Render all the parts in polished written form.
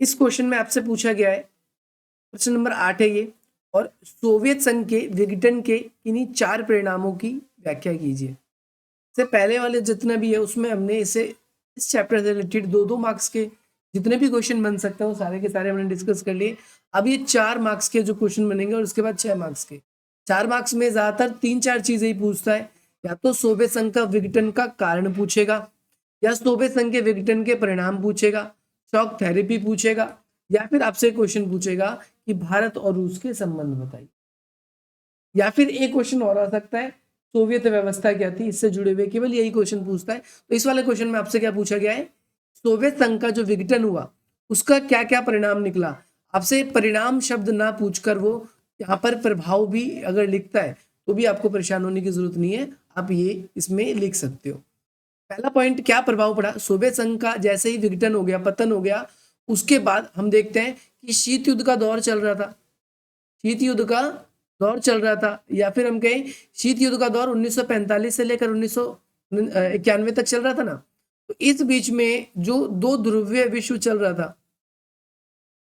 इस क्वेश्चन में आपसे पूछा गया है, प्रश्न नंबर 8 है ये, और सोवियत संघ के विघटन के इन्हीं 4 परिणामों की व्याख्या कीजिए। इससे पहले वाले जितना भी है उसमें हमने इसे इस चैप्टर से रिलेटेड 2-2 मार्क्स के जितने भी क्वेश्चन बन सकते हैं वो सारे के सारे हमने डिस्कस कर लिए। अब ये 4 मार्क्स के जो क्वेश्चन बनेंगे और उसके बाद 6 मार्क्स के। 4 मार्क्स में ज्यादातर 3-4 चीजें ही पूछता है, या तो सोवियत संघ का विघटन का कारण पूछेगा, या सोवियत संघ के विघटन के परिणाम पूछेगा, शॉक थेरेपी पूछेगा, या फिर आपसे क्वेश्चन पूछेगा कि भारत और रूस के संबंध बताइए। या फिर एक क्वेश्चन और आ सकता है, सोवियत व्यवस्था क्या थी, इससे जुड़े हुए केवल यही क्वेश्चन पूछता है। तो इस वाले क्वेश्चन में आपसे क्या पूछा गया है, सोवियत संघ का जो विघटन हुआ उसका क्या क्या परिणाम निकला। आपसे परिणाम शब्द ना पूछकर वो यहाँ पर प्रभाव भी अगर लिखता है तो भी आपको परेशान होने की जरूरत नहीं है, आप ये इसमें लिख सकते हो। पहला पॉइंट, क्या प्रभाव पड़ा सोवियत संघ का जैसे ही विघटन हो गया, पतन हो गया, उसके बाद हम देखते हैं कि शीत युद्ध का दौर चल रहा था। शीत युद्ध का दौर चल रहा था, या फिर हम कहें शीत युद्ध का दौर 1945 से लेकर 1991 तक चल रहा था ना। तो इस बीच में जो दो ध्रुवीय विश्व चल रहा था,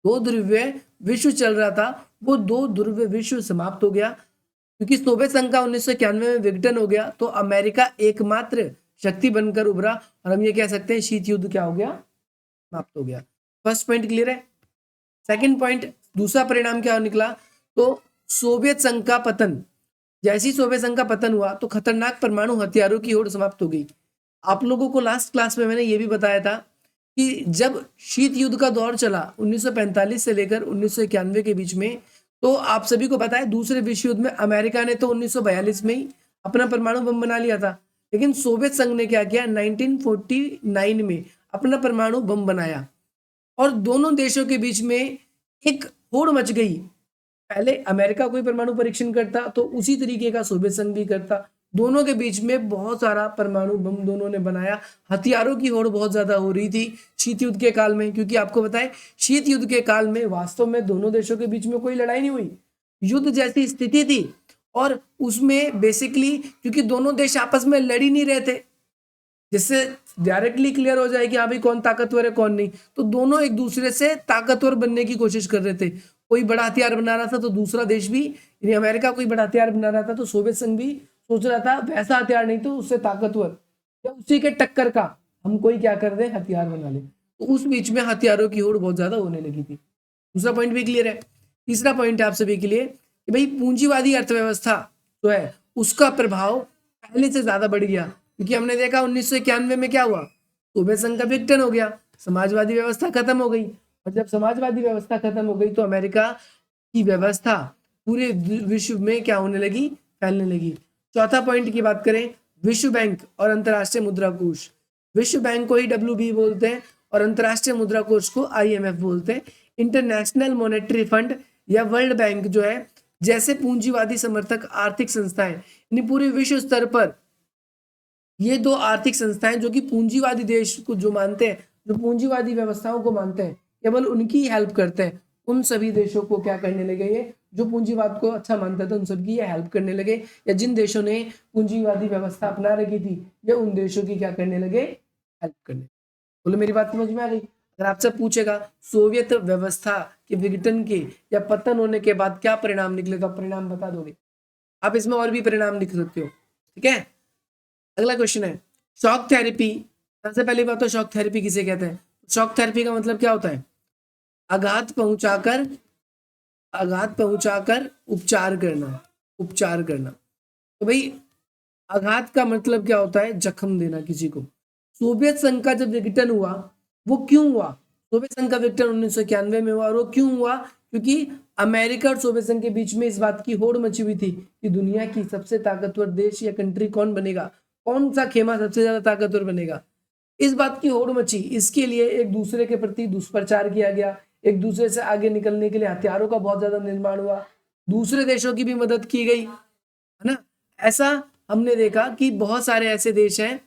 दो ध्रुवीय विश्व चल रहा था, वो दो ध्रुवीय विश्व समाप्त हो गया, क्योंकि सोवियत संघ का 1991 में विघटन हो गया। तो अमेरिका एकमात्र शक्ति बनकर उभरा, और हम ये कह सकते हैं शीत युद्ध क्या हो गया, समाप्त हो गया। फर्स्ट पॉइंट क्लियर है। सेकंड पॉइंट, दूसरा परिणाम क्या निकला, तो सोवियत संघ का पतन। जैसे ही सोवियत संघ का पतन हुआ तो खतरनाक परमाणु हथियारों की होड़ समाप्त हो गई। आप लोगों को लास्ट क्लास में मैंने ये भी बताया था कि जब शीत युद्ध का दौर चला 1945 से लेकर 1991 के बीच में, तो आप सभी को पता है दूसरे विश्व युद्ध में अमेरिका ने तो 1942 में ही अपना परमाणु बम बना लिया था, लेकिन सोवियत संघ ने क्या किया, 1949 में अपना परमाणु बम बनाया, और दोनों देशों के बीच में एक होड़ मच गई। पहले अमेरिका कोई परमाणु परीक्षण करता तो उसी तरीके का सोवियत संघ भी करता, दोनों के बीच में बहुत सारा परमाणु बम दोनों ने बनाया। हथियारों की होड़ बहुत ज्यादा हो रही थी शीत युद्ध के काल में, क्योंकि आपको पता है शीत युद्ध के काल में वास्तव में दोनों देशों के बीच में कोई लड़ाई नहीं हुई, युद्ध जैसी स्थिति थी, और उसमें बेसिकली क्योंकि दोनों देश आपस में लड़ ही नहीं रहे थे, जिससे डायरेक्टली क्लियर हो जाए कि हाँ भाई कौन ताकतवर है कौन नहीं, तो दोनों एक दूसरे से ताकतवर बनने की कोशिश कर रहे थे। कोई बड़ा हथियार बना रहा था तो दूसरा देश भी, यानी अमेरिका कोई बड़ा हथियार बना रहा था तो सोवियत संघ भी सोच रहा था वैसा हथियार नहीं तो उससे ताकतवर या उसी के टक्कर का हम कोई क्या कर दे, हथियार बना ले। तो उस बीच में हथियारों की होड़ बहुत ज्यादा होने लगी थी। दूसरा पॉइंट भी क्लियर है। तीसरा पॉइंट आप सभी के लिए कि भाई पूंजीवादी अर्थव्यवस्था जो है उसका प्रभाव पहले से ज्यादा बढ़ गया, क्योंकि हमने देखा 1991 में क्या हुआ, सोवियत संघ का विघटन हो गया, समाजवादी व्यवस्था खत्म हो गई, और जब समाजवादी व्यवस्था खत्म हो गई तो अमेरिका की व्यवस्था पूरे विश्व में क्या होने लगी, फैलने लगी। चौथा पॉइंट की बात करें, विश्व बैंक और अंतरराष्ट्रीय मुद्रा कोष। विश्व बैंक को ही WB बोलते हैं और अंतरराष्ट्रीय मुद्रा कोष को IMF बोलते हैं। इंटरनेशनल मॉनेटरी फंड या वर्ल्ड बैंक जो है, जैसे पूंजीवादी समर्थक आर्थिक संस्थाएं, यानी पूरे विश्व स्तर पर ये दो आर्थिक संस्थाएं जो कि पूंजीवादी देश को जो मानते हैं, जो पूंजीवादी व्यवस्थाओं को मानते हैं, केवल उनकी हेल्प करते हैं। उन सभी देशों को क्या करने लगे, ये जो पूंजीवाद को अच्छा मानता था उन सबकी ये हेल्प करने लगे, या जिन देशों ने पूंजीवादी व्यवस्था अपना रखी थी या उन देशों की क्या करने लगे, हेल्प करने। बोलो मेरी बात समझ में आ गई। अगर आपसे पूछेगा सोवियत व्यवस्था के विघटन के या पतन होने के बाद क्या परिणाम निकले, तो परिणाम बता दोगे। आप इसमें और भी परिणाम लिख सकते हो, ठीक है। अगला क्वेश्चन है शॉक थेरेपी। सबसे पहली बात तो शॉक थेरेपी किसे कहते हैं। शॉक थेरेपी का मतलब क्या होता है, आघात पहुंचाकर उपचार करना, उपचार करना। तो भाई आघात का मतलब क्या होता है, जख्म देना किसी को। सोवियत संघ का जब विघटन हुआ वो क्यों हुआ, सोवियत संघ का विघटन 1991 में हुआ, और वो क्यों हुआ, क्योंकि अमेरिका और सोवियत संघ के बीच में इस बात की होड़ मची हुई थी कि दुनिया की सबसे ताकतवर देश या कंट्री कौन बनेगा, कौन सा खेमा सबसे ज्यादा ताकतवर बनेगा, इस बात की होड़ मची। इसके लिए एक दूसरे के प्रति दुष्प्रचार किया गया, एक दूसरे से आगे निकलने के लिए हथियारों का बहुत ज्यादा निर्माण हुआ, दूसरे देशों की भी मदद की गई, है ना। ऐसा हमने देखा कि बहुत सारे ऐसे देश हैं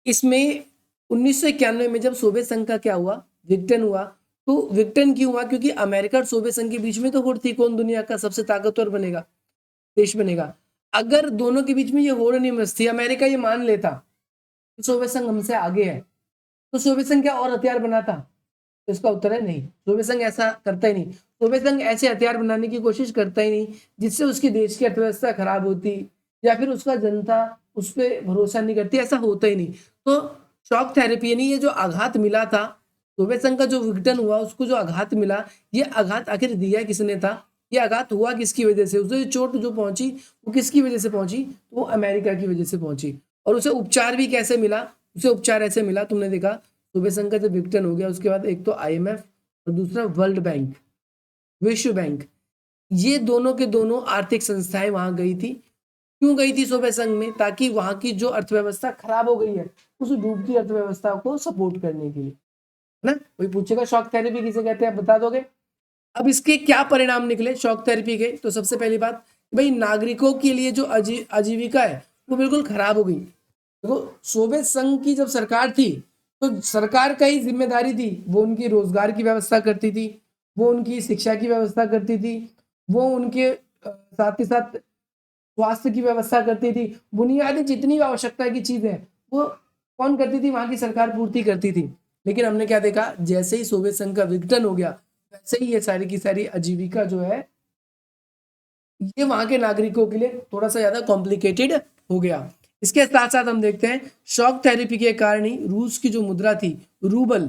इसमें। 1991 में जब सोवियत संघ का क्या हुआ, विघटन हुआ, तो विघटन क्यों हुआ, क्योंकि अमेरिका और सोवियत संघ के बीच में तो होड़ थी कौन दुनिया का सबसे ताकतवर बनेगा, देश बनेगा। अगर दोनों के बीच में ये होड़ नहीं मचती, अमेरिका ये मान लेता कि सोवियत संघ हमसे आगे है, तो सोवियत संघ क्या और हथियार बनाता? तो इसका उत्तर है नहीं, सोवियत संघ ऐसा करता ही नहीं। सोवियत संघ ऐसे हथियार बनाने की कोशिश करता ही नहीं जिससे उसकी देश की अर्थव्यवस्था खराब होती या फिर उसका जनता उस पर भरोसा नहीं करती, ऐसा होता ही नहीं। तो शॉक थेरेपी यानी ये जो आघात मिला था, सोवियत संघ का जो विघटन हुआ, उसको जो आघात मिला, ये आघात आखिर दिया किसने था? ये आघात हुआ किसकी वजह से? उसे चोट जो पहुंची वो किसकी वजह से पहुंची? वो अमेरिका की वजह से पहुंची। और उसे उपचार भी कैसे मिला? उसे उपचार ऐसे मिला, तुमने देखा सोवियत संघ का जब विघटन हो गया उसके बाद एक तो IMF और दूसरा वर्ल्ड बैंक, विश्व बैंक, ये दोनों के दोनों आर्थिक संस्थाएं वहां गई थी। क्यों गई थी सोवियत संघ में? ताकि वहां की जो अर्थव्यवस्था खराब हो गई है उस डूबती अर्थव्यवस्था को सपोर्ट करने के लिए, है ना? कोई पूछेगा शॉक थेरेपी किसे कहते हैं, आप बता दोगे? अब इसके क्या परिणाम निकले शॉक थेरेपी के? तो सबसे पहली बात, भाई नागरिकों के लिए जो आजीविका है वो बिल्कुल खराब हो गई। देखो सोवियत संघ की जब सरकार थी तो सरकार का ही जिम्मेदारी थी, वो उनकी रोजगार की व्यवस्था करती थी, वो उनकी शिक्षा की व्यवस्था करती थी, वो उनके साथ ही साथ स्वास्थ्य की व्यवस्था करती थी, बुनियादी जितनी आवश्यकता की चीजें वो कौन करती थी? वहां की सरकार पूर्ति करती थी। लेकिन हमने क्या देखा, जैसे ही सोवियत संघ का विघटन हो गया वैसे ही ये सारी की सारी आजीविका जो है ये वहां के नागरिकों के लिए थोड़ा सा ज्यादा कॉम्प्लिकेटेड हो गया। इसके साथ साथ हम देखते हैं शॉक थेरेपी के कारण ही रूस की जो मुद्रा थी रूबल,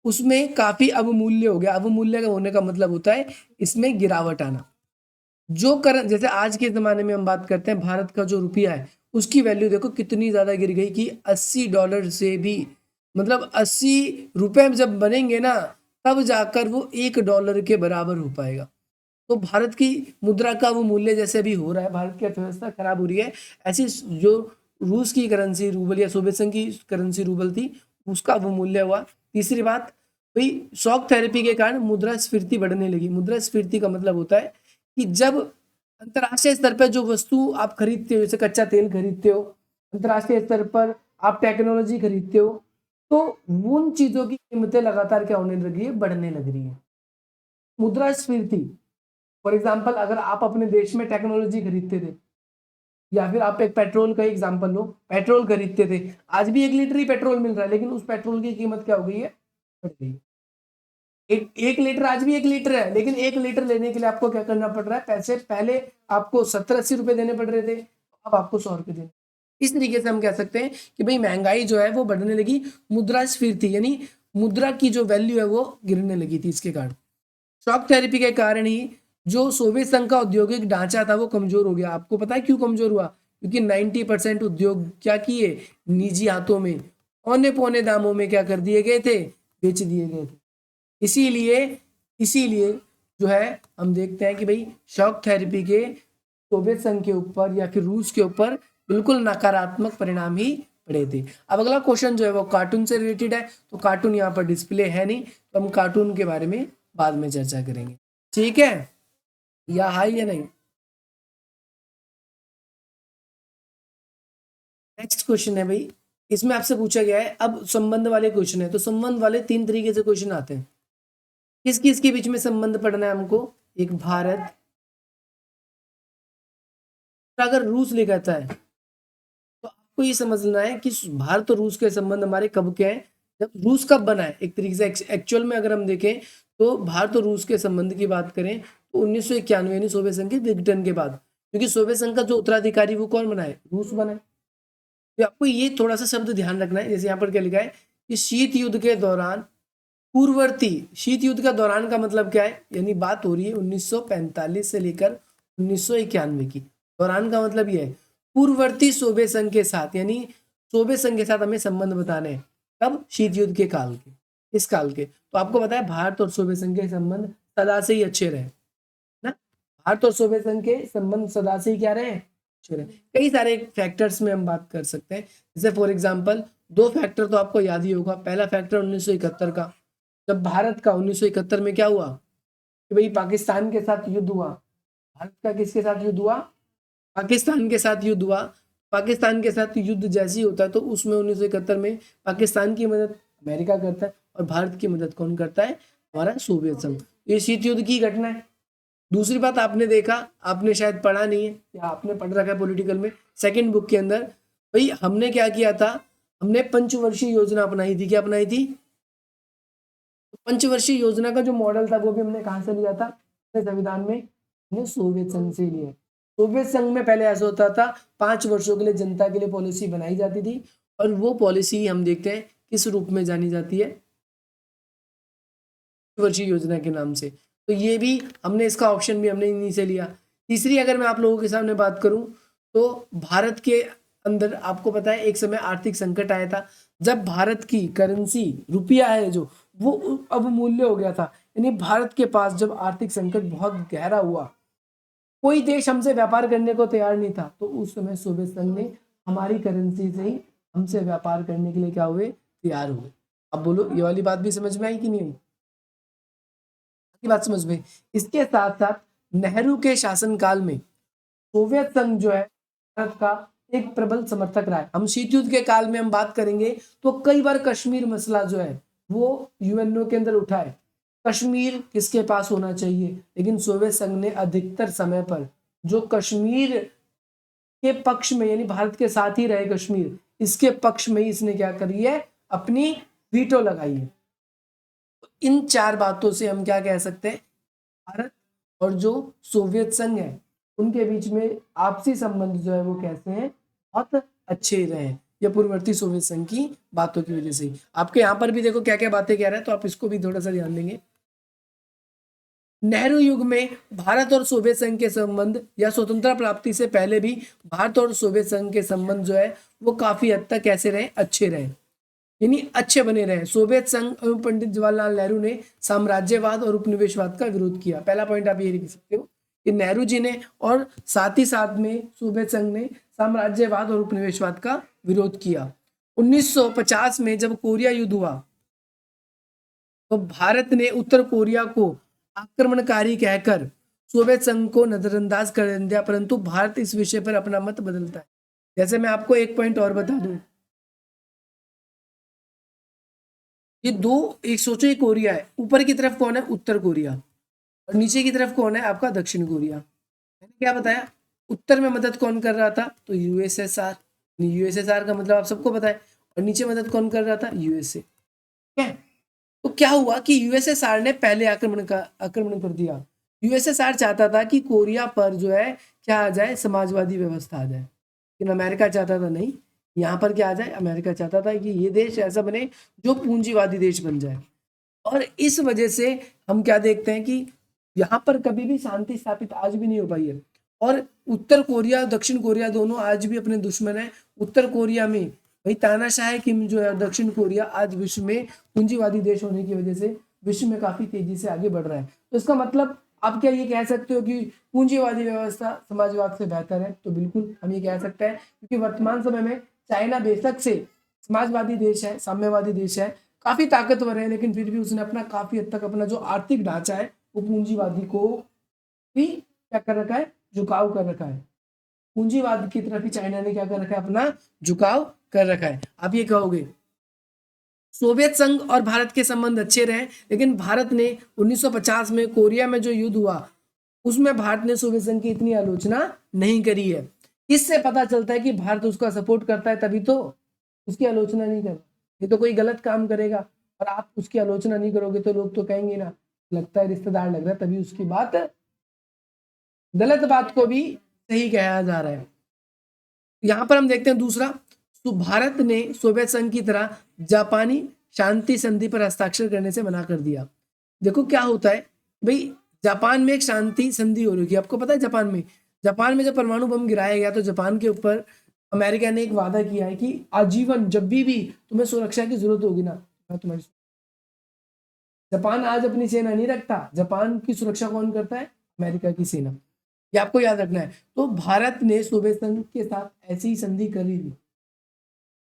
उसमें काफी अवमूल्य हो गया। अवमूल्य का होने का मतलब होता है इसमें गिरावट आना। जो करंट, जैसे आज के जमाने में हम बात करते हैं भारत का जो रुपया है उसकी वैल्यू देखो कितनी ज्यादा गिर गई कि $80 से भी, मतलब 80 रुपए जब बनेंगे ना तब जाकर वो $1 के बराबर हो पाएगा। तो भारत की मुद्रा का वो मूल्य जैसे भी हो रहा है, भारत की अर्थव्यवस्था खराब हो रही है, ऐसी जो रूस की करेंसी रूबल या सोवियत संघ की करेंसी रूबल थी उसका वो मूल्य हुआ। तीसरी बात, भाई शॉक थेरेपी के कारण मुद्रास्फीति बढ़ने लगी। मुद्रास्फीति का मतलब होता है कि जब अंतर्राष्ट्रीय स्तर पर जो वस्तु आप खरीदते हो, जैसे कच्चा तेल खरीदते हो, अंतर्राष्ट्रीय स्तर पर आप टेक्नोलॉजी खरीदते हो, तो उन चीजों की कीमतें लगातार क्या होने लगी है? बढ़ने लग रही है। मुद्रास्फीति, फॉर एग्जाम्पल अगर आप अपने देश में टेक्नोलॉजी खरीदते थे या फिर आप एक पेट्रोल का एग्जाम्पल लो, पेट्रोल खरीदते थे, आज भी 1 लीटर ही पेट्रोल मिल रहा है लेकिन उस पेट्रोल की कीमत क्या हो गई है? बढ़ गई है। एक लीटर आज भी 1 लीटर है लेकिन 1 लीटर लेने के लिए आपको क्या करना पड़ रहा है? पैसे पहले आपको 70-80 रुपए देने पड़ रहे थे, अब आपको 100 रुपए देने। इस तरीके से हम कह सकते हैं कि भाई महंगाई जो है वो बढ़ने लगी, मुद्रास्फीति यानी मुद्रा की जो वैल्यू है वो गिरने लगी थी इसके कारण। शॉक थेरेपी के कारण ही जो सोवियत संघ का औद्योगिक ढांचा था वो कमजोर हो गया। आपको पता है क्यों कमजोर हुआ? क्योंकि 90% उद्योग क्या किए? निजी हाथों में औने पौने दामों में क्या कर दिए गए थे? बेच दिए गए थे। इसीलिए इसीलिए जो है हम देखते हैं कि भाई शॉक थेरेपी के सोवियत संघ के ऊपर या फिर रूस के ऊपर बिल्कुल नकारात्मक परिणाम ही पड़े थे। अब अगला क्वेश्चन जो है वो कार्टून से रिलेटेड है, तो कार्टून यहाँ पर डिस्प्ले है नहीं तो हम कार्टून के बारे में बाद में चर्चा करेंगे, ठीक है? या हाई या नहीं? नेक्स्ट क्वेश्चन है भाई, इसमें आपसे पूछा गया है, अब संबंध वाले क्वेश्चन है, तो संबंध वाले 3 तरीके से क्वेश्चन आते हैं। किस किस के बीच में संबंध पढ़ना है हमको? एक भारत, अगर रूस लिखा था है तो आपको ये समझना है कि भारत और रूस के संबंध हमारे कब के हैं, जब रूस कब बना है। एक तरीके से एक्चुअल में अगर हम देखें तो भारत और रूस के संबंध की बात करें तो 1991 यानी सोवियत संघ के विघटन के बाद, क्योंकि सोवियत संघ का जो उत्तराधिकारी वो कौन बनाए? रूस बनाए। तो आपको ये थोड़ा सा शब्द ध्यान रखना है, जैसे यहाँ पर क्या लिखा है कि शीत युद्ध के दौरान पूर्ववर्ती, शीत युद्ध का दौरान का मतलब क्या है? यानी बात हो रही है 1945 से लेकर 1991 की। दौरान का मतलब ये है पूर्ववर्ती सोवियत संघ के साथ, यानी सोवियत संघ के साथ हमें संबंध बताने हैं। कब? शीत युद्ध के काल के, इस काल के। तो आपको पता है भारत और सोवियत संघ के संबंध सदा से ही अच्छे रहे ना, भारत और सोवियत संघ के संबंध सदा से ही क्या रहे? अच्छे रहे। कई सारे फैक्टर्स में हम बात कर सकते हैं, जैसे फॉर एग्जाम्पल 2 फैक्टर तो आपको याद ही होगा। पहला फैक्टर 1971 का, जब भारत का 1971 में क्या हुआ कि भाई पाकिस्तान के साथ युद्ध हुआ। भारत का किसके साथ युद्ध हुआ? पाकिस्तान के साथ युद्ध हुआ। पाकिस्तान के साथ युद्ध जैसे ही होता है तो उसमें 1971 में पाकिस्तान की मदद अमेरिका करता है और भारत की मदद कौन करता है? हमारा सोवियत संघ। ये शीत युद्ध की घटना है। दूसरी बात आपने देखा, आपने शायद पढ़ा नहीं है या आपने पढ़ रखा है पॉलिटिकल में सेकंड बुक के अंदर, भाई हमने क्या किया था? हमने पंचवर्षीय योजना अपनाई थी। क्या अपनाई थी? पंचवर्षीय योजना का जो मॉडल था वो भी हमने कहाँ से लिया था? अपने संविधान में हमने सोवियत संघ से लिया। सोवियत संघ में पहले ऐसा होता था, 5 वर्षों के लिए जनता के लिए पॉलिसी बनाई जाती थी, और वो पॉलिसी हम देखते हैं किस रूप में जानी जाती है? वर्षीय योजना के नाम से। तो ये भी हमने, इसका ऑप्शन भी हमने इन्हीं से लिया। तीसरी अगर मैं आप लोगों के सामने बात करूं तो भारत के अंदर आपको पता है एक समय आर्थिक संकट आया था, जब भारत की करेंसी रुपया है जो वो अवमूल्य हो गया था। यानी भारत के पास जब आर्थिक संकट बहुत गहरा हुआ, कोई देश हमसे व्यापार करने को तैयार नहीं था, तो उस समय सोवियत संघ ने हमारी करेंसी से ही हमसे व्यापार करने के लिए क्या हुए? तैयार हुए। अब बोलो, ये वाली बात भी समझ में आई कि नहीं आई? की बात समझ में। इसके साथ साथ नेहरू के शासनकाल में सोवियत संघ जो है भारत का एक प्रबल समर्थक रहा है। हम शीत युद्ध के काल में हम बात करेंगे तो कई बार कश्मीर मसला जो है वो यूएनओ के अंदर उठा है, कश्मीर किसके पास होना चाहिए, लेकिन सोवियत संघ ने अधिकतर समय पर जो कश्मीर के पक्ष में, यानी भारत के साथ ही रहे कश्मीर, इसके पक्ष में ही इसने क्या करी है? अपनी वीटो लगाई है। इन 4 बातों से हम क्या कह सकते हैं? भारत और जो सोवियत संघ है उनके बीच में आपसी संबंध जो है वो कैसे हैं? बहुत अच्छे रहे हैं, या पूर्ववर्ती सोवियत संघ की बातों की वजह से। आपके यहाँ पर भी देखो क्या क्या बातें कह रहा है, तो आप इसको भी थोड़ा सा ध्यान देंगे। नेहरू युग में भारत और सोवियत संघ के संबंध, या स्वतंत्रता प्राप्ति से पहले भी भारत और सोवियत संघ के संबंध जो है वो काफी हद तक कैसे रहे? अच्छे रहे, यानी अच्छे बने रहे। सोवियत संघ एवं पंडित जवाहरलाल नेहरू ने साम्राज्यवाद और उपनिवेशवाद का विरोध किया। पहला पॉइंट आप ये लिख सकते हो कि नेहरू जी ने और साथ ही साथ में सोवियत संघ ने साम्राज्यवाद और उपनिवेशवाद का विरोध किया। 1950 में जब कोरिया युद्ध हुआ तो भारत ने उत्तर कोरिया को आक्रमणकारी कहकर सोवियत संघ को नजरअंदाज कर दिया, परंतु भारत इस विषय पर अपना मत बदलता है। जैसे मैं आपको एक पॉइंट और बता दूं, ये दो, एक सोचो ये कोरिया है, ऊपर की तरफ कौन है? उत्तर कोरिया, और नीचे की तरफ कौन है? आपका दक्षिण कोरिया। मैंने क्या बताया? उत्तर में मदद कौन कर रहा था? तो यूएसएसआर। यूएसएसआर का मतलब आप सबको पता है। और नीचे मदद कौन कर रहा था? यूएसए। ठीक है, तो क्या हुआ कि यूएसएसआर ने पहले आक्रमण कर दिया। यूएसएसआर चाहता था कि कोरिया पर जो है क्या आ जाए? समाजवादी व्यवस्था आ जाए, लेकिन अमेरिका चाहता था नहीं, यहाँ पर क्या आ जाए? अमेरिका चाहता था कि ये देश ऐसा बने जो पूंजीवादी देश बन जाए। और इस वजह से हम क्या देखते हैं कि यहाँ पर कभी भी शांति स्थापित आज भी नहीं हो पाई है। और उत्तर कोरिया दक्षिण कोरिया दोनों आज भी अपने दुश्मन है। उत्तर कोरिया में भाई तानाशाह किम जो है, दक्षिण कोरिया आज विश्व में पूंजीवादी देश होने की वजह से विश्व में काफी तेजी से आगे बढ़ रहा है। तो इसका मतलब आप क्या ये कह सकते हो कि पूंजीवादी व्यवस्था समाजवाद से बेहतर है? तो बिल्कुल हम ये कह सकते हैं, क्योंकि वर्तमान समय में चाइना बेशक से समाजवादी देश है, साम्यवादी देश है, काफी ताकतवर है, लेकिन फिर भी उसने अपना काफी हद तक अपना जो आर्थिक ढांचा है वो पूंजीवादी को भी क्या कर रखा है? झुकाव कर रखा है। पूंजीवाद की तरफ ही चाइना ने क्या कर रखा है? अपना झुकाव कर रखा है। आप ये कहोगे सोवियत संघ और भारत के संबंध अच्छे रहे, लेकिन भारत ने 1950 में कोरिया में जो युद्ध हुआ उसमें भारत ने सोवियत संघ की इतनी आलोचना नहीं करी है। इससे पता चलता है कि भारत उसका सपोर्ट करता है, तभी तो उसकी आलोचना नहीं कर। ये तो कोई गलत काम करेगा और आप उसकी आलोचना नहीं करोगे तो लोग तो कहेंगे ना, लगता है रिश्तेदार लग रहा है, तभी उसकी बात, गलत बात को भी सही कहा जा रहा है। यहाँ पर हम देखते हैं दूसरा, तो भारत ने सोवियत संघ की तरह जापानी शांति संधि पर हस्ताक्षर करने से मना कर दिया। देखो क्या होता है भाई, जापान में एक शांति संधि हो रही है, आपको पता है? जापान में जब परमाणु बम गिराया गया तो जापान के ऊपर अमेरिका ने एक वादा किया है कि आजीवन जब भी तुम्हें सुरक्षा की जरूरत होगी ना, मैं तुम्हारी। जापान आज अपनी सेना नहीं रखता, जापान की सुरक्षा कौन करता है? अमेरिका की सेना। ये आपको याद रखना है। तो भारत ने सोवियत संघ के साथ ऐसी ही संधि करी थी।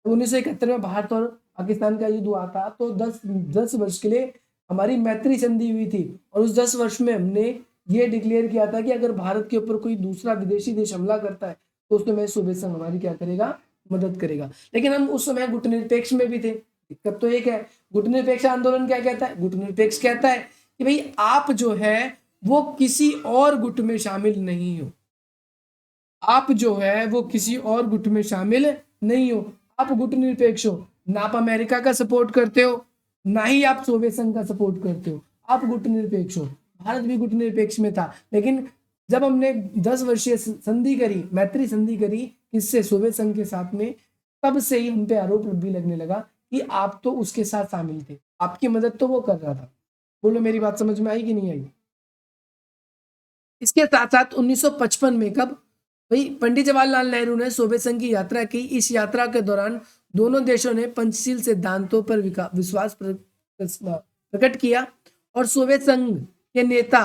1971 में भारत और पाकिस्तान का युद्ध हुआ था, तो 10 वर्ष के लिए हमारी मैत्री संधि हुई थी, और उस 10 वर्ष में हमने ये डिक्लेयर किया था कि अगर भारत के ऊपर कोई दूसरा विदेशी देश हमला करता है तो उसमें सोवियत संघ हमारी क्या करेगा? मदद करेगा। लेकिन हम उस समय गुटनिरपेक्ष में भी थे। दिक्कत तो एक है, गुटनिरपेक्ष आंदोलन क्या कहता है? गुटनिरपेक्ष कहता है कि भाई आप जो है वो किसी और गुट में शामिल नहीं हो, आप जो है वो किसी और गुट में शामिल नहीं हो, आप गुटनिरपेक्ष हो, ना आप अमेरिका का सपोर्ट करते हो ना ही आप सोवियत संघ का सपोर्ट करते हो, आप गुटनिरपेक्ष हो। भारत भी गुटनिरपेक्ष में था, लेकिन जब हमने 10 वर्षीय संधि करी, मैत्री संधि करी किससे, सोवियत संघ के साथ में, तब से ही हम पे आरोप भी लगने लगा कि आप तो उसके साथ शामिल थे, आपकी मदद तो वो कर रहा था। बोलो मेरी बात समझ में आई कि नहीं आई? इसके साथ साथ 1955 में कब भाई पंडित जवाहरलाल नेहरू ने सोवियत संघ की यात्रा की। इस यात्रा के दौरान दोनों देशों ने पंचशील सिद्धांतों पर विश्वास प्रकट किया और सोवियत संघ के नेता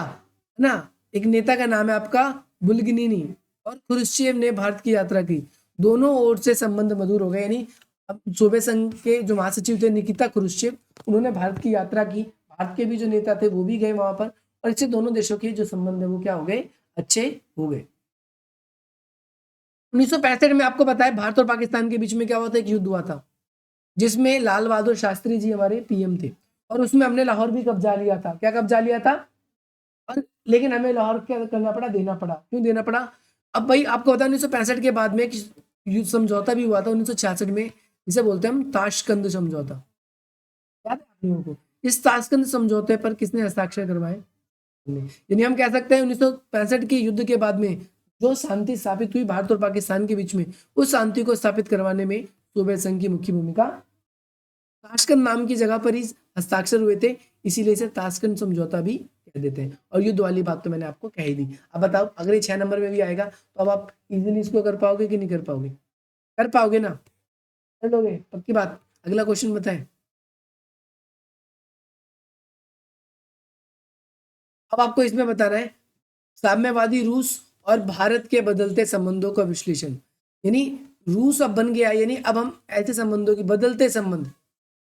ना, एक नेता का नाम है आपका बुल्गेनिनी, और खुरुश्चेव ने भारत की यात्रा की। दोनों ओर से संबंध मधुर हो गए, यानी अब सोवियत संघ के जो महासचिव थे निकिता खुरुश्चेव, उन्होंने भारत की यात्रा की, भारत के भी जो नेता थे वो भी गए वहां पर, और इससे दोनों देशों के जो संबंध है वो क्या हो गए, अच्छे हो गए। 1965 में आपको पता है भारत और पाकिस्तान के बीच में क्या हुआ था, एक युद्ध हुआ था जिसमें लाल बहादुर शास्त्री जी हमारे पीएम थे, और उसमें हमने लाहौर भी कब्जा लिया था। क्या कब्जा लिया था? और लेकिन हमें लाहौर क्या करना पड़ा, देना पड़ा। क्यों देना पड़ा? अब भाई आपको पता है 1965 के बाद में एक युद्ध समझौता भी हुआ था 1966 में, जिसे बोलते हैं हम ताशकंद समझौता। याद है आप लोगों को? इस ताशकंद समझौते पर किसने हस्ताक्षर करवाए? यानी हम कह सकते हैं 1965 के युद्ध के बाद में जो शांति स्थापित हुई भारत और पाकिस्तान के बीच में, उस शांति को स्थापित करवाने में सोवियत संघ की मुख्य भूमिका। ताशकंद नाम की जगह पर ही हस्ताक्षर हुए थे, इसीलिए इसे ताशकंद समझौता भी कह देते हैं। और युद्ध वाली बात तो मैंने आपको कह ही दी। अब बताओ अगर ये 6 नंबर में भी आएगा तो अब आप इजीली इसको कर पाओगे कि नहीं कर पाओगे? कर पाओगे ना? कर लोगे पक्की बात? अगला क्वेश्चन बताएं। अब आपको इसमें बताना है साम्यवादी रूस और भारत के बदलते संबंधों का विश्लेषण। यानी रूस अब बन गया, यानी अब हम ऐसे संबंधों की बदलते संबंध,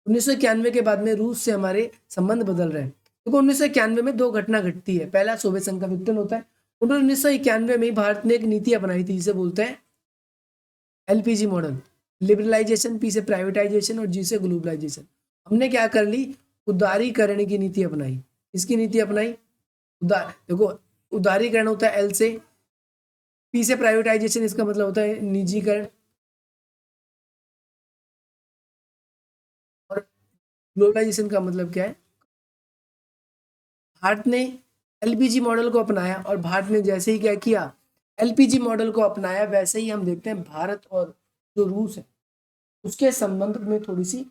1991 के बाद में रूस से हमारे संबंध बदल रहे हैं। देखो 1991 में 2 घटना घटती है। पहला सोवियत संघ का विघटन होता है। 1991 में भारत ने एक नीति अपनाई थी जिसे बोलते हैं एलपीजी मॉडल, लिबरलाइजेशन, पी से प्राइवेटाइजेशन और जी से ग्लोबलाइजेशन। हमने क्या कर ली, उदारीकरण की नीति अपनाई। इसकी नीति अपनाई देखो उदारीकरण होता है एल से, पी से प्राइवेटाइजेशन, इसका मतलब होता है निजीकरण, और ग्लोबलाइजेशन का मतलब क्या है, भारत ने एलपीजी मॉडल को अपनाया, और भारत ने जैसे ही क्या किया, एलपीजी मॉडल को अपनाया, वैसे ही हम देखते हैं भारत और जो रूस है उसके संबंध में थोड़ी सी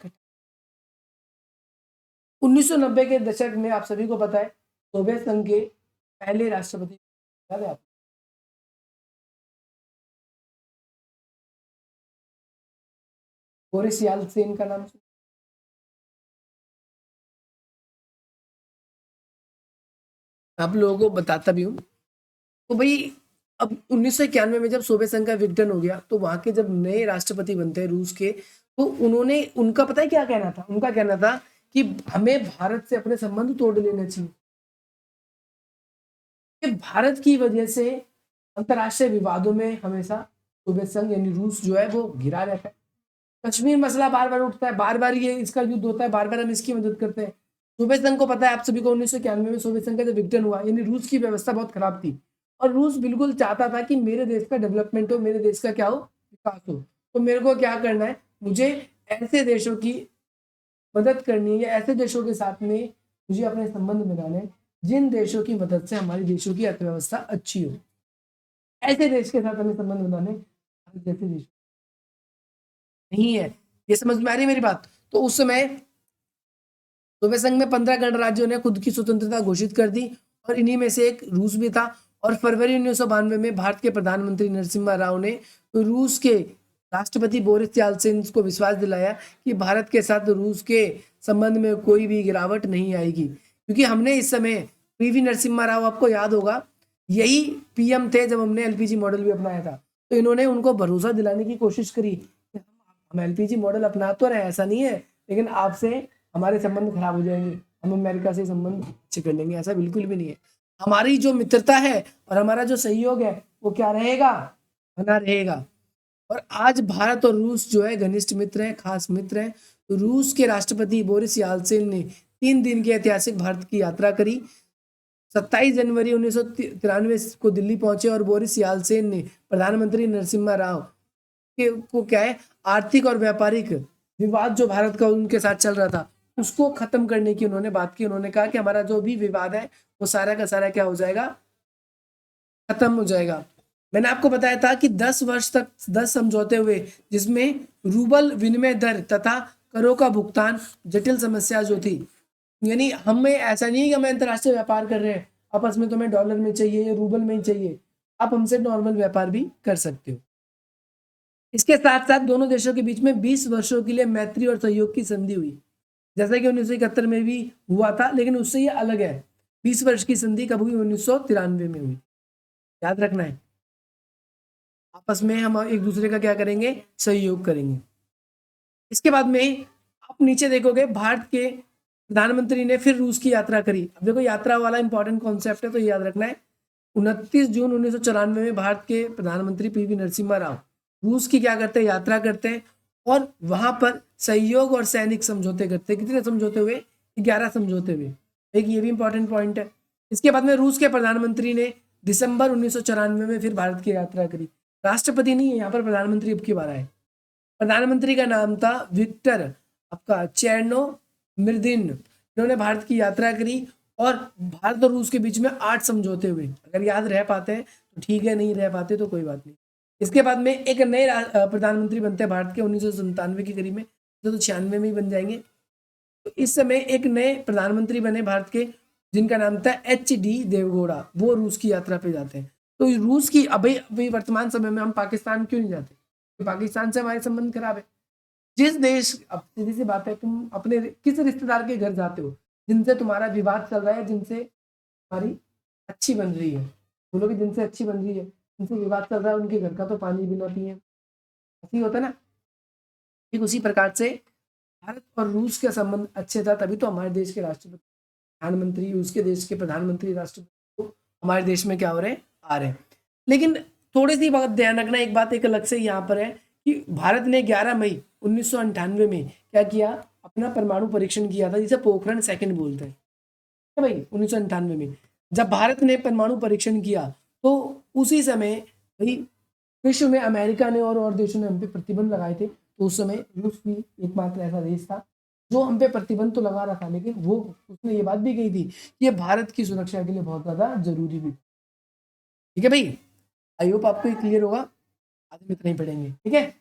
1990 के दशक में आप सभी को पता है सोवियत संघ के पहले राष्ट्रपति याद है आप? बोरिस याल्त्सिन का नाम आप लोगों को बताता भी हूँ। तो भाई अब 1991 में जब सोवियत संघ का विघटन हो गया तो वहां के जब नए राष्ट्रपति बनते हैं रूस के, तो उन्होंने, उनका पता है क्या कहना था? उनका कहना था कि हमें भारत से अपने संबंध तोड़ लेने चाहिए, कि भारत की वजह से अंतरराष्ट्रीय विवादों में हमेशा सोवियत संघ यानी रूस जो है वो घिरा रहता है। कश्मीर मसला बार बार उठता है, बार बार ये इसका युद्ध होता है, बार बार हम इसकी मदद करते हैं। सोवियत संघ को पता है आप सभी को 1991 में सोवियत संघ का जब विघटन हुआ, यानी रूस की व्यवस्था बहुत खराब थी, और रूस बिल्कुल चाहता था कि मेरे देश का डेवलपमेंट हो, मेरे देश का क्या हो, विकास हो। तो मेरे को क्या करना है, मुझे ऐसे देशों की मदद करनी है, या ऐसे देशों के साथ में मुझे अपने संबंध बनाने हैं जिन देशों की मदद से हमारी देशों की अर्थव्यवस्था अच्छी हो। ऐसे देश के साथ हमें संबंध बनाने, जैसे देश नहीं है। ये समझ में आ रही है मेरी बात? तो उस समय सोवियत संघ में 15 गणराज्यों ने खुद की स्वतंत्रता घोषित कर दी, और इन्हीं में से एक रूस भी था। और फरवरी 1992 में भारत के प्रधानमंत्री नरसिम्हा राव ने रूस के राष्ट्रपति बोरिस याल्त्सिन को विश्वास दिलाया कि भारत के साथ रूस के संबंध में कोई भी गिरावट नहीं आएगी, क्योंकि हमने इस समय पीवी नरसिम्हा राव, आपको याद होगा, यही पीएम थे जब हमने एलपीजी मॉडल भी अपनाया था। तो इन्होंने उनको भरोसा दिलाने की कोशिश करी कि हम एलपीजी मॉडल अपना तो रहे, ऐसा नहीं है, लेकिन आपसे हमारे संबंध खराब हो जाएंगे, हम अमेरिका से संबंध अच्छे कर लेंगे। ऐसा बिल्कुल भी नहीं है। हमारी जो मित्रता है और हमारा जो सहयोग है वो क्या रहेगा, बना रहेगा। और आज भारत और रूस जो है घनिष्ठ मित्र हैं, खास मित्र हैं। तो रूस के राष्ट्रपति बोरिस याल्त्सिन ने 3 दिन की ऐतिहासिक भारत की यात्रा करी। 27 जनवरी 1993 को दिल्ली पहुंचे, और बोरिस याल्त्सिन ने प्रधानमंत्री नरसिम्हा राव को क्या है आर्थिक और व्यापारिक विवाद जो भारत का उनके साथ चल रहा था उसको खत्म करने की उन्होंने बात की। उन्होंने कहा कि हमारा जो भी विवाद है वो सारा का सारा क्या हो जाएगा, खत्म हो जाएगा। मैंने आपको बताया था कि 10 वर्ष तक 10 समझौते हुए जिसमें रूबल विनिमय दर तथा करों का भुगतान जटिल समस्या जो थी, यानी हमें ऐसा नहीं है कि हम अंतर्राष्ट्रीय व्यापार कर रहे हैं आपस में, तुम्हें डॉलर में चाहिए या रूबल में ही चाहिए, आप हमसे नॉर्मल व्यापार भी कर सकते हो। इसके साथ साथ दोनों देशों के बीच में 20 वर्षों के लिए मैत्री और सहयोग की संधि हुई, जैसा कि 1971 में भी हुआ था, लेकिन उससे ये अलग है। 20 वर्ष की संधि कब हुई? 1993 में हुई, याद रखना है। आपस में हम एक दूसरे का क्या करेंगे, सहयोग करेंगे। इसके बाद में आप नीचे देखोगे भारत के प्रधानमंत्री ने फिर रूस की यात्रा करी। अब देखो यात्रा वाला इंपॉर्टेंट कॉन्सेप्ट है तो ये याद रखना है। 29 जून 1994 में भारत के प्रधानमंत्री पीवी नरसिम्हा राव रूस की क्या करते हैं, यात्रा करते हैं और वहां पर सहयोग और सैनिक समझौते करते हैं। कितने समझौते हुए? 11 समझौते हुए। एक ये भी इंपॉर्टेंट पॉइंट है। इसके बाद में रूस के प्रधानमंत्री ने दिसंबर 1994 में फिर भारत की यात्रा करी। राष्ट्रपति नहीं है यहाँ पर, प्रधानमंत्री अब की बार आए। प्रधानमंत्री का नाम था विक्टर आपका चेर्नोमिर्दीन। इन्होंने भारत की यात्रा करी और भारत और रूस के बीच में 8 समझौते हुए। अगर याद रह पाते हैं तो ठीक है, नहीं रह पाते तो कोई बात नहीं। इसके बाद में एक नए प्रधानमंत्री बनते हैं भारत के 1997 के करीब में, तो 96 में ही बन जाएंगे। तो इस समय एक नए प्रधानमंत्री बने भारत के जिनका नाम था HD देवगौड़ा, वो रूस की यात्रा पे जाते हैं। तो रूस की अभी वर्तमान समय में हम पाकिस्तान क्यों नहीं जाते? तो पाकिस्तान से हमारे संबंध खराब है। जिस देश, अब सीधी सी बात है, तुम अपने किस रिश्तेदार के घर जाते हो जिनसे तुम्हारा विवाद चल रहा है, जिनसे तुम्हारी अच्छी बन रही है, बोलोगे जिनसे अच्छी बन रही है, जिनसे विवाद चल रहा है उनके घर का तो पानी भी ना पिए, ऐसे ही होता है ना। ठीक उसी प्रकार से भारत और रूस का संबंध अच्छे था, तभी तो हमारे देश के राष्ट्रपति प्रधानमंत्री, उसके देश के प्रधानमंत्री राष्ट्रपति को हमारे देश में क्या हो रहे हैं, आ रहे हैं। लेकिन थोड़ी सी बात ध्यान रखना, एक बात एक अलग से यहाँ पर है कि भारत ने 11 मई 1998 में क्या किया, अपना परमाणु परीक्षण किया था, जिसे पोखरण सेकंड बोलते हैं भाई। 1998 में जब भारत ने परमाणु परीक्षण किया तो उसी समय भाई विश्व में अमेरिका ने और देशों ने हम पे प्रतिबंध लगाए थे। तो उस समय रूस भी एकमात्र ऐसा देश था जो हम पे प्रतिबंध तो लगा रहा था, लेकिन वो उसने ये बात भी कही थी कि ये भारत की सुरक्षा के लिए बहुत ज्यादा जरूरी भी। ठीक है भाई, आई होप आपको क्लियर होगा। आज हम इतना ही पढ़ेंगे, ठीक है।